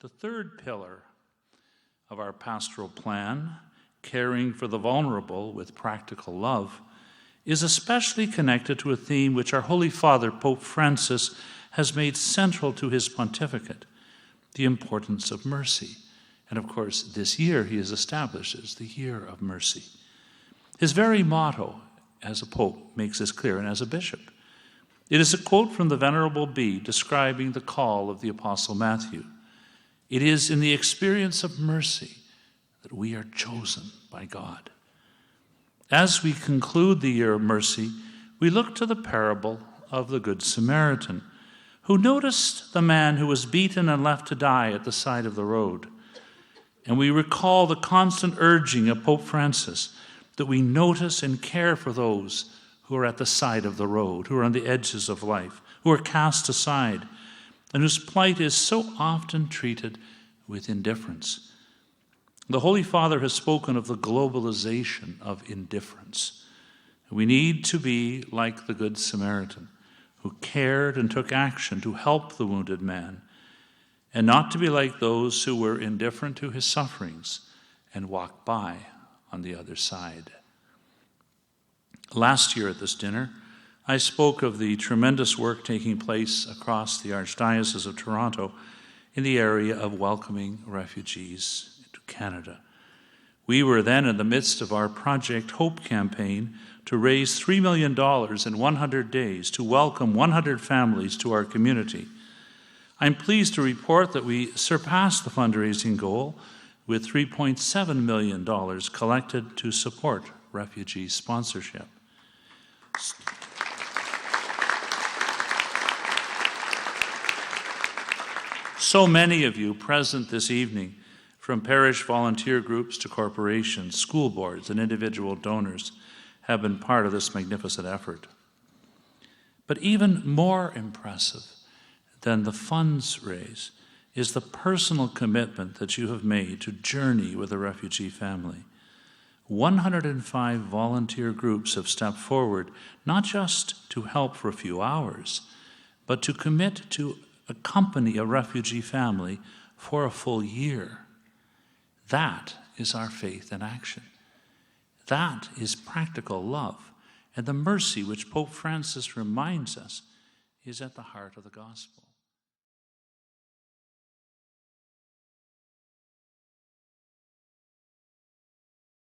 The third pillar of our pastoral plan, caring for the vulnerable with practical love, is especially connected to a theme which our Holy Father, Pope Francis, has made central to his pontificate, the importance of mercy. And of course, this year he has established as the year of mercy. His very motto as a pope makes this clear, and as a bishop. It is a quote from the Venerable Bede describing the call of the Apostle Matthew. It is in the experience of mercy that we are chosen by God. As we conclude the year of mercy, we look to the parable of the Good Samaritan, who noticed the man who was beaten and left to die at the side of the road. And we recall the constant urging of Pope Francis that we notice and care for those who are at the side of the road, who are on the edges of life, who are cast aside, and whose plight is so often treated with indifference. The Holy Father has spoken of the globalization of indifference. We need to be like the Good Samaritan, who cared and took action to help the wounded man, and not to be like those who were indifferent to his sufferings and walked by on the other side. Last year at this dinner, I spoke of the tremendous work taking place across the Archdiocese of Toronto in the area of welcoming refugees to Canada. We were then in the midst of our Project Hope campaign to raise $3 million in 100 days to welcome 100 families to our community. I'm pleased to report that we surpassed the fundraising goal with $3.7 million collected to support refugee sponsorship. So many of you present this evening, from parish volunteer groups to corporations, school boards, and individual donors, have been part of this magnificent effort. But even more impressive than the funds raised is the personal commitment that you have made to journey with a refugee family. 105 volunteer groups have stepped forward, not just to help for a few hours, but to commit to accompany a refugee family for a full year. That is our faith in action. That is practical love, and the mercy which Pope Francis reminds us is at the heart of the gospel.